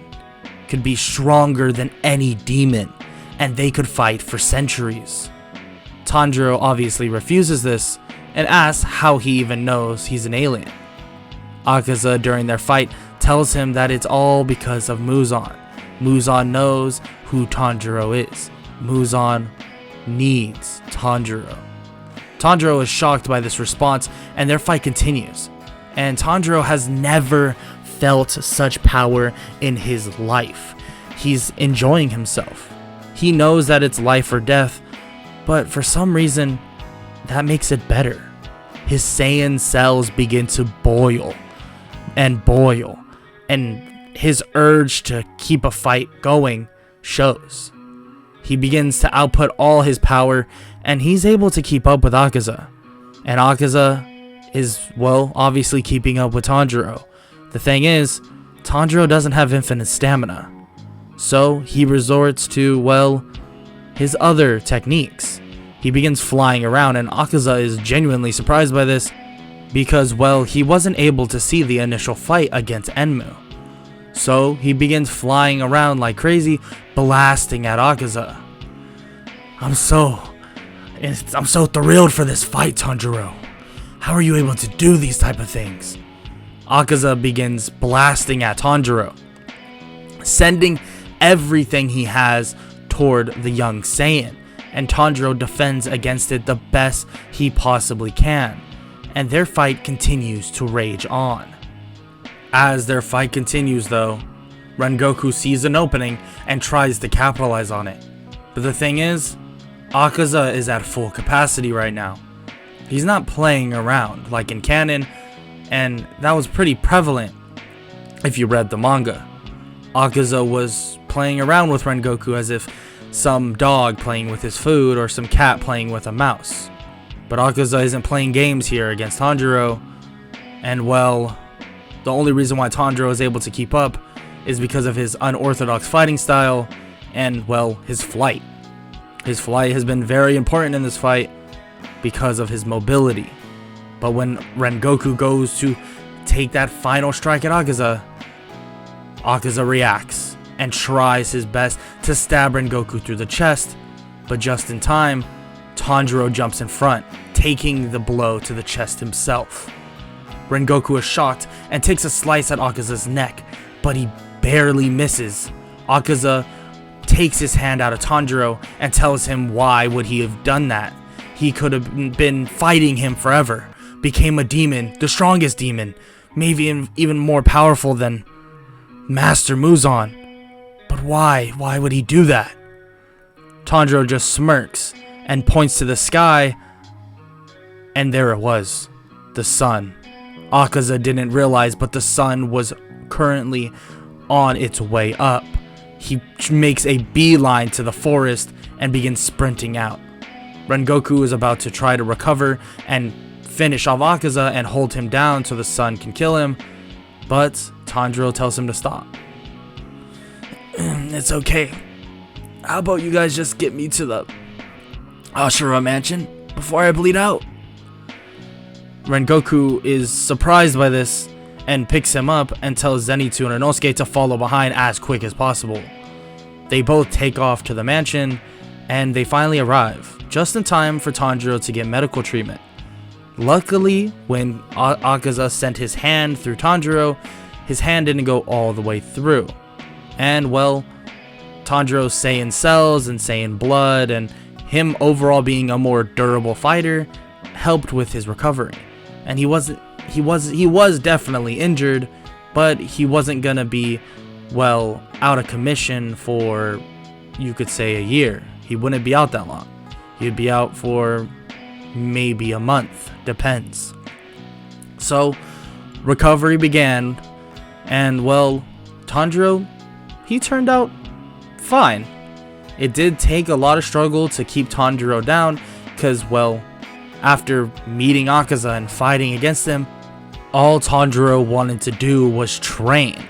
could be stronger than any demon, and they could fight for centuries. Tanjiro obviously refuses this and asks how he even knows he's an alien. Akaza, during their fight, tells him that it's all because of Muzan. Muzan knows who Tanjiro is. Muzan needs Tanjiro. Tanjiro is shocked by this response, and their fight continues. And Tanjiro has never felt such power in his life. He's enjoying himself. He knows that it's life or death, but for some reason, that makes it better. His Saiyan cells begin to boil, and his urge to keep a fight going shows. He begins to output all his power, and he's able to keep up with Akaza. And Akaza is, well, obviously keeping up with Tanjiro. The thing is, Tanjiro doesn't have infinite stamina. So he resorts to, well, his other techniques. He begins flying around, and Akaza is genuinely surprised by this because, well, he wasn't able to see the initial fight against Enmu. So he begins flying around like crazy, blasting at Akaza. I'm so thrilled for this fight, Tanjiro. How are you able to do these type of things? Akaza begins blasting at Tanjiro, sending everything he has toward the young Saiyan, and Tanjiro defends against it the best he possibly can, and their fight continues to rage on. As their fight continues though, Rengoku sees an opening and tries to capitalize on it. But the thing is, Akaza is at full capacity right now. He's not playing around like in canon, and that was pretty prevalent if you read the manga. Akaza was playing around with Rengoku as if some dog playing with his food or some cat playing with a mouse. But Akaza isn't playing games here against Tanjiro, and well, the only reason why Tanjiro is able to keep up is because of his unorthodox fighting style and, well, his flight. His flight has been very important in this fight because of his mobility. But when Rengoku goes to take that final strike at Akaza, Akaza reacts and tries his best to stab Rengoku through the chest, but just in time, Tanjiro jumps in front, taking the blow to the chest himself. Rengoku is shocked and takes a slice at Akaza's neck, but he barely misses. Akaza takes his hand out of Tanjiro and tells him why would he have done that. He could have been fighting him forever, became a demon, the strongest demon, maybe even more powerful than Master Muzan. But why? Why would he do that? Tanjiro just smirks and points to the sky, and there it was, the sun. Akaza didn't realize, but the sun was currently on its way up. He makes a beeline to the forest and begins sprinting out. Rengoku is about to try to recover and finish off Akaza and hold him down so the sun can kill him, but Tanjiro tells him to stop. It's okay. How about you guys just get me to the Ashura mansion before I bleed out? Rengoku is surprised by this and picks him up and tells Zenitsu and Inosuke to follow behind as quick as possible. They both take off to the mansion and they finally arrive, just in time for Tanjiro to get medical treatment. Luckily, when Akaza sent his hand through Tanjiro, his hand didn't go all the way through. And well, Tanjiro's Saiyan cells and Saiyan blood and him overall being a more durable fighter helped with his recovery. And he was definitely injured, but he wasn't gonna be, well, out of commission for, you could say, a year. He wouldn't be out that long. He'd be out for maybe a month, depends. So recovery began, and well, Tanjiro, he turned out fine. It did take a lot of struggle to keep Tanjiro down, because well, after meeting Akaza and fighting against him, all Tanjiro wanted to do was train.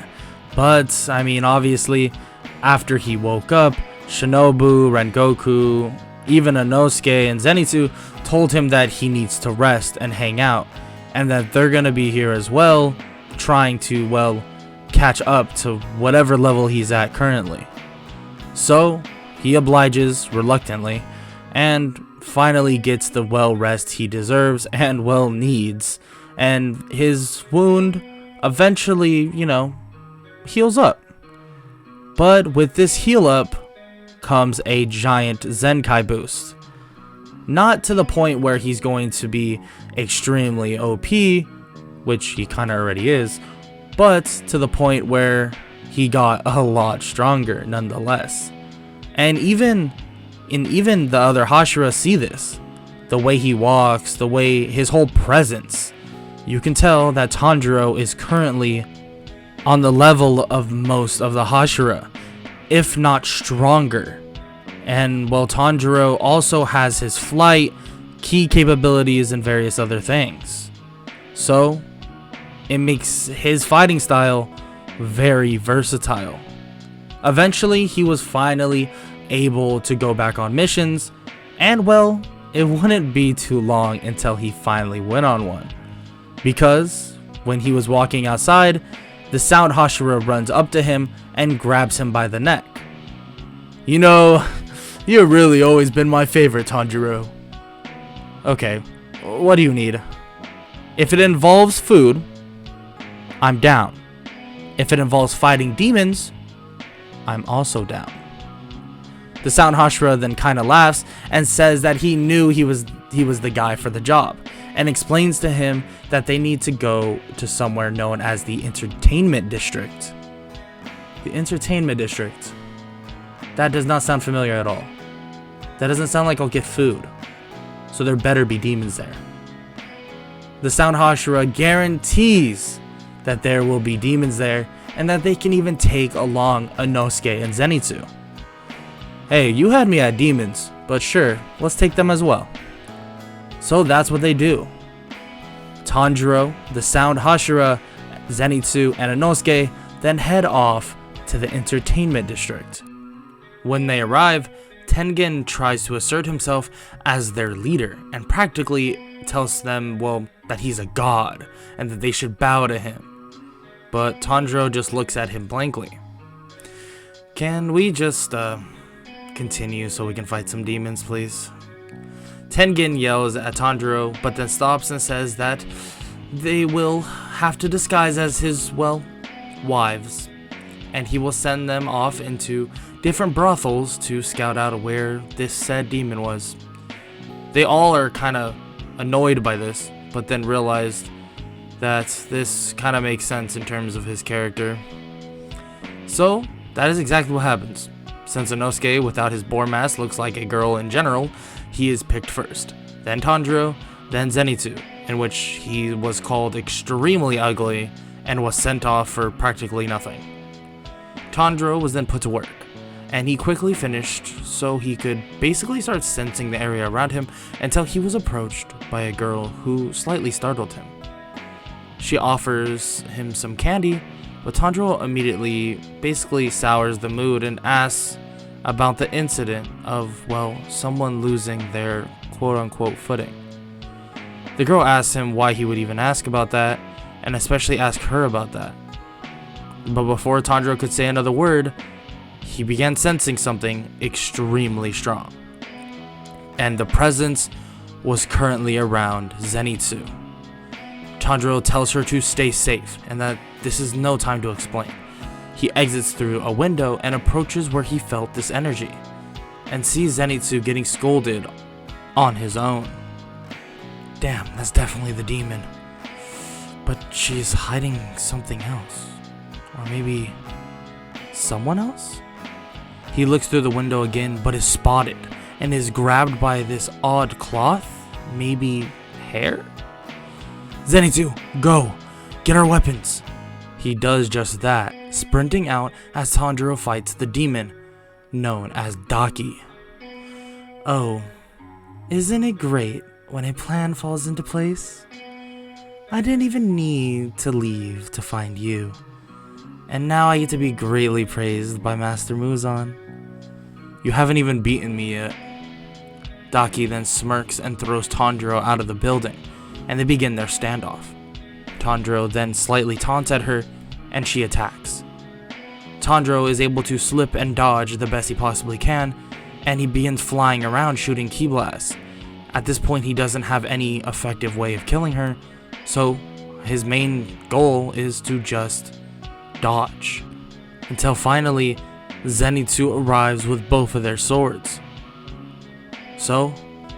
But I mean, obviously, after he woke up, Shinobu, Rengoku, even Inosuke and Zenitsu told him that he needs to rest and hang out, and that they're gonna be here as well, trying to, well, catch up to whatever level he's at currently. So he obliges reluctantly and finally gets the well rest he deserves and well needs, and his wound eventually, heals up. But with this heal up comes a giant Zenkai boost. Not to the point where he's going to be extremely OP, which he kind of already is, but to the point where he got a lot stronger nonetheless. And even the other Hashira see this. The way he walks, the way his whole presence. You can tell that Tanjiro is currently on the level of most of the Hashira, if not stronger. And well, Tanjiro also has his flight, key capabilities, and various other things. So it makes his fighting style very versatile. Eventually, he was finally able to go back on missions, and well, it wouldn't be too long until he finally went on one. Because when he was walking outside, the Sound Hashira runs up to him and grabs him by the neck. You've really always been my favorite, Tanjiro. Okay, what do you need? If it involves food, I'm down. If it involves fighting demons, I'm also down. The Sound Hashira then kind of laughs and says that he knew he was the guy for the job, and explains to him that they need to go to somewhere known as the Entertainment District. The Entertainment District. That does not sound familiar at all. That doesn't sound like I'll get food. So there better be demons there. The Sound Hashira guarantees that there will be demons there, and that they can even take along Inosuke and Zenitsu. Hey, you had me at demons, but sure, let's take them as well. So that's what they do. Tanjiro, the Sound Hashira, Zenitsu, and Inosuke then head off to the Entertainment District. When they arrive, Tengen tries to assert himself as their leader and practically tells them, well, that he's a god and that they should bow to him. But Tanjiro just looks at him blankly. Can we just continue so we can fight some demons, please? Tengen yells at Tanjiro, but then stops and says that they will have to disguise as his, well, wives. and he will send them off into different brothels to scout out where this said demon was. They all are kind of annoyed by this, but then realized that this kind of makes sense in terms of his character. So that is exactly what happens. Since Inosuke without his boar mask looks like a girl in general, he is picked first, then Tanjiro, then Zenitsu, in which he was called extremely ugly and was sent off for practically nothing. Tanjiro was then put to work, and he quickly finished so he could basically start sensing the area around him until he was approached by a girl who slightly startled him. She offers him some candy, but Tanjiro immediately basically sours the mood and asks about the incident of, well, someone losing their quote-unquote footing. The girl asks him why he would even ask about that, and especially ask her about that. But before Tanjiro could say another word, he began sensing something extremely strong. And the presence was currently around Zenitsu. Tanjiro tells her to stay safe and that this is no time to explain. He exits through a window and approaches where he felt this energy, and sees Zenitsu getting scolded on his own. Damn, that's definitely the demon. But she's hiding something else. Or maybe someone else? He looks through the window again, but is spotted and is grabbed by this odd cloth, maybe hair? Zenitsu, go! Get our weapons! He does just that, sprinting out as Tanjiro fights the demon, known as Daki. Oh, isn't it great when a plan falls into place? I didn't even need to leave to find you, and now I get to be greatly praised by Master Muzan. You haven't even beaten me yet. Daki then smirks and throws Tanjiro out of the building, and they begin their standoff. Tanjiro then slightly taunts at her, and she attacks. Tanjiro is able to slip and dodge the best he possibly can, and he begins flying around shooting ki blasts. At this point, he doesn't have any effective way of killing her, so his main goal is to just dodge. Until finally, Zenitsu arrives with both of their swords. So,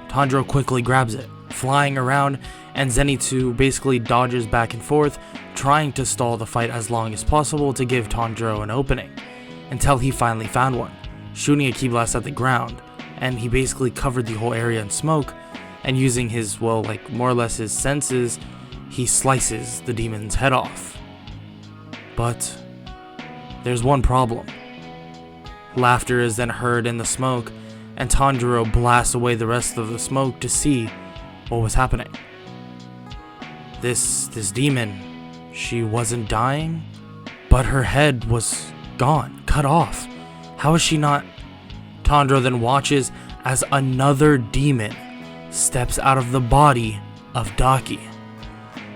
Tanjiro quickly grabs it, flying around, and Zenitsu basically dodges back and forth, trying to stall the fight as long as possible to give Tanjiro an opening, until he finally found one, shooting a ki blast at the ground, and he basically covered the whole area in smoke, and using his, well, like more or less his senses, he slices the demon's head off. But there's one problem. Laughter is then heard in the smoke, and Tanjiro blasts away the rest of the smoke to see what was happening. This demon, she wasn't dying, but her head was gone, cut off. How is she not? Tanjiro then watches as another demon steps out of the body of Daki.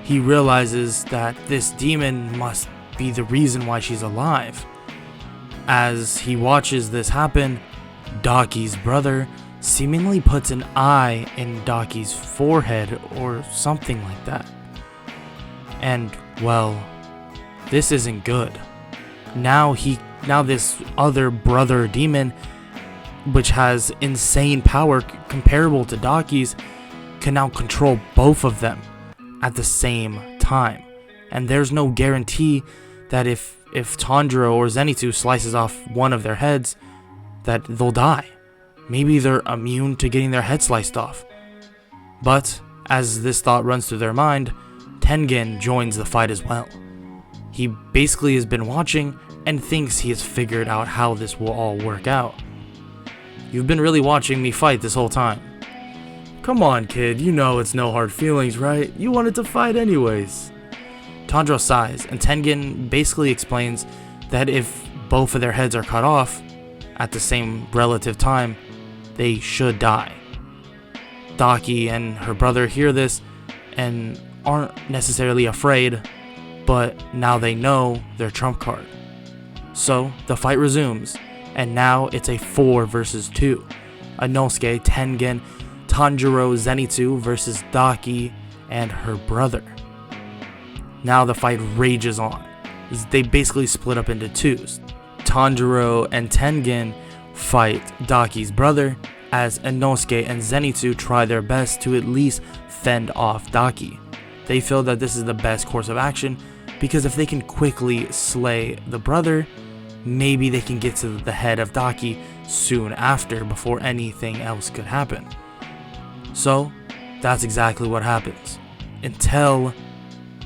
He realizes that this demon must be the reason why she's alive. As he watches this happen, Daki's brother seemingly puts an eye in Daki's forehead or something like that. And, well, this isn't good. Now this other brother demon, which has insane power comparable to Daki's, can now control both of them at the same time. And there's no guarantee that if Tanjiro or Zenitsu slices off one of their heads, that they'll die. Maybe they're immune to getting their head sliced off. But as this thought runs through their mind, Tengen joins the fight as well. He basically has been watching and thinks he has figured out how this will all work out. You've been really watching me fight this whole time. Come on, kid, you know it's no hard feelings, right? You wanted to fight anyways. Tanjiro sighs, and Tengen basically explains that if both of their heads are cut off at the same relative time, they should die. Daki and her brother hear this and aren't necessarily afraid, but now they know their trump card. So the fight resumes, and now it's a 4 versus 2. Inosuke, Tengen, Tanjiro, Zenitsu versus Daki and her brother. Now the fight rages on, they basically split up into twos. Tanjiro and Tengen fight Daki's brother, as Inosuke and Zenitsu try their best to at least fend off Daki. They feel that this is the best course of action, because if they can quickly slay the brother, maybe they can get to the head of Daki soon after, before anything else could happen. So that's exactly what happens, until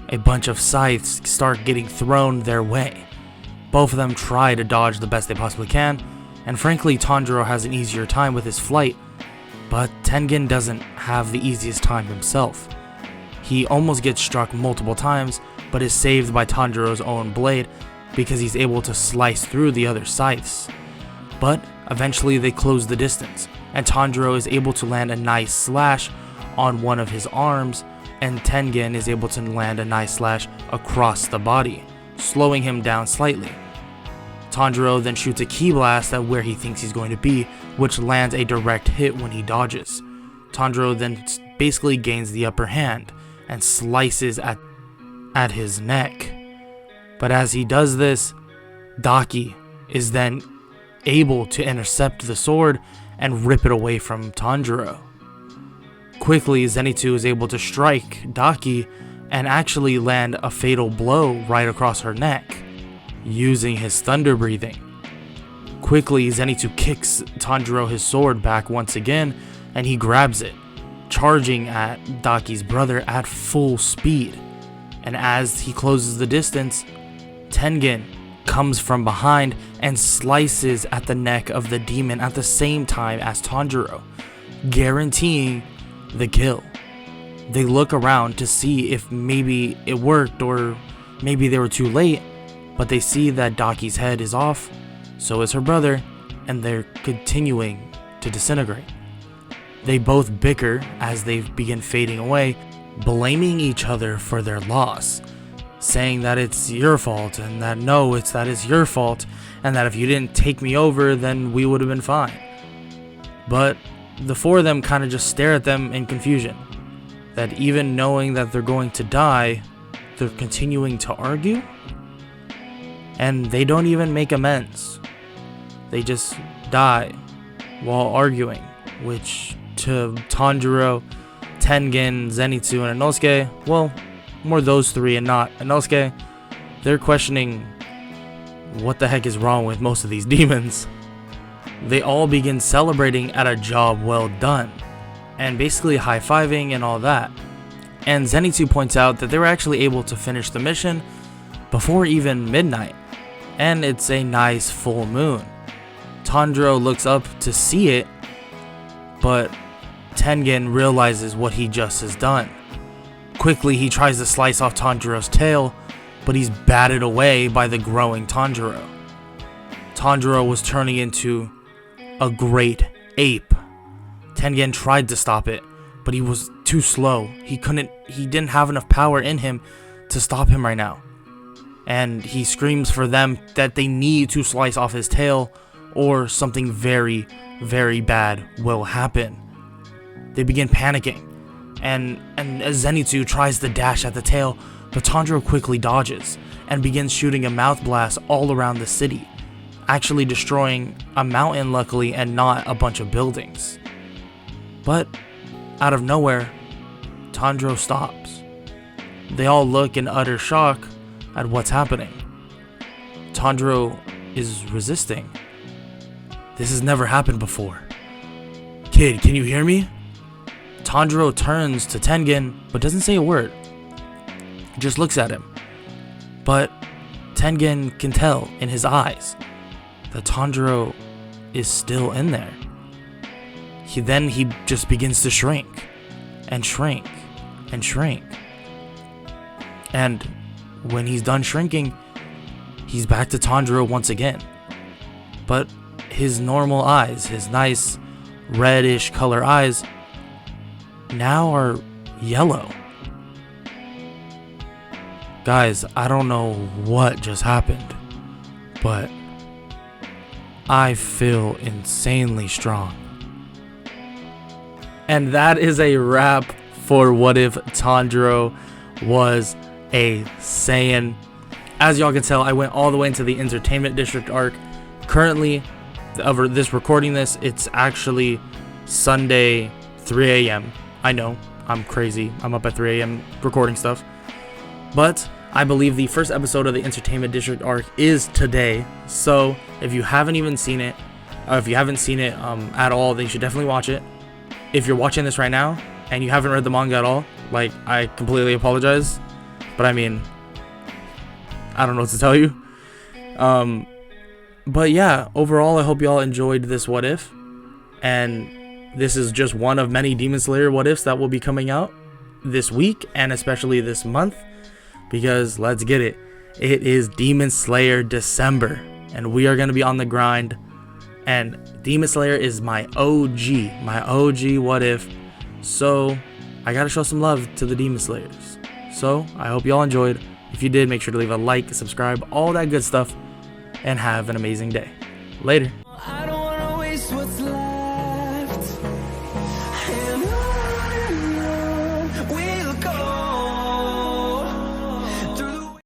a bunch of scythes start getting thrown their way. Both of them try to dodge the best they possibly can, and frankly Tanjiro has an easier time with his flight, but Tengen doesn't have the easiest time himself. He almost gets struck multiple times, but is saved by Tanjiro's own blade because he's able to slice through the other scythes. But eventually they close the distance, and Tanjiro is able to land a nice slash on one of his arms, and Tengen is able to land a nice slash across the body, slowing him down slightly. Tanjiro then shoots a ki blast at where he thinks he's going to be, which lands a direct hit when he dodges. Tanjiro then basically gains the upper hand and slices at his neck. But as he does this, Daki is then able to intercept the sword and rip it away from Tanjiro. Quickly, Zenitsu is able to strike Daki and actually land a fatal blow right across her neck, using his thunder breathing. Quickly, Zenitsu kicks Tanjiro his sword back once again, and he grabs it, charging at Daki's brother at full speed. And as he closes the distance, Tengen comes from behind and slices at the neck of the demon at the same time as Tanjiro, guaranteeing the kill. They look around to see if maybe it worked or maybe they were too late, but they see that Daki's head is off, so is her brother, and they're continuing to disintegrate. They both bicker as they begin fading away, blaming each other for their loss, saying that it's your fault, and that no, it's your fault, and that if you didn't take me over, then we would have been fine. But the four of them kind of just stare at them in confusion, that even knowing that they're going to die, they're continuing to argue, and they don't even make amends. They just die while arguing, which to Tanjiro, Tengen, Zenitsu, and Inosuke, well, more those three and not Inosuke, they're questioning what the heck is wrong with most of these demons. They all begin celebrating at a job well done, and basically high-fiving and all that. And Zenitsu points out that they were actually able to finish the mission before even midnight, and it's a nice full moon. Tanjiro looks up to see it, but Tengen realizes what he just has done. Quickly, he tries to slice off Tanjiro's tail, but he's batted away by the growing Tanjiro. Tanjiro was turning into a great ape. Tengen tried to stop it, but he was too slow. He didn't have enough power in him to stop him right now. And he screams for them that they need to slice off his tail, or something very, very bad will happen. They begin panicking, and Zenitsu tries to dash at the tail, but Tanjiro quickly dodges and begins shooting a mouth blast all around the city, actually destroying a mountain luckily and not a bunch of buildings. But out of nowhere, Tanjiro stops. They all look in utter shock at what's happening. Tanjiro is resisting. This has never happened before. Kid, can you hear me? Tanjiro turns to Tengen, but doesn't say a word. He just looks at him. But Tengen can tell in his eyes that Tanjiro is still in there. He just begins to shrink, and shrink, and shrink. And when he's done shrinking, he's back to Tanjiro once again. But his normal eyes, his nice reddish color eyes, now are yellow. Guys, I don't know what just happened, but I feel insanely strong. And that is a wrap for What If Tanjiro Was a Saiyan. as y'all can tell, I went all the way into the Entertainment District arc. Currently, over this recording this, it's actually Sunday 3 a.m. I know, I'm crazy. I'm up at 3 a.m. recording stuff. But I believe the first episode of the Entertainment District arc is today. So if you haven't even seen it, or if you haven't seen it at all, then you should definitely watch it. If you're watching this right now and you haven't read the manga at all, like, I completely apologize. But I mean, I don't know what to tell you. But yeah, overall, I hope y'all enjoyed this What If. And this is just one of many Demon Slayer What Ifs that will be coming out this week and especially this month. Because let's get it. It is Demon Slayer December. And we are going to be on the grind. And Demon Slayer is my OG What If. So I got to show some love to the Demon Slayers. So I hope y'all enjoyed. If you did, make sure to leave a like, subscribe, all that good stuff. And have an amazing day. Later.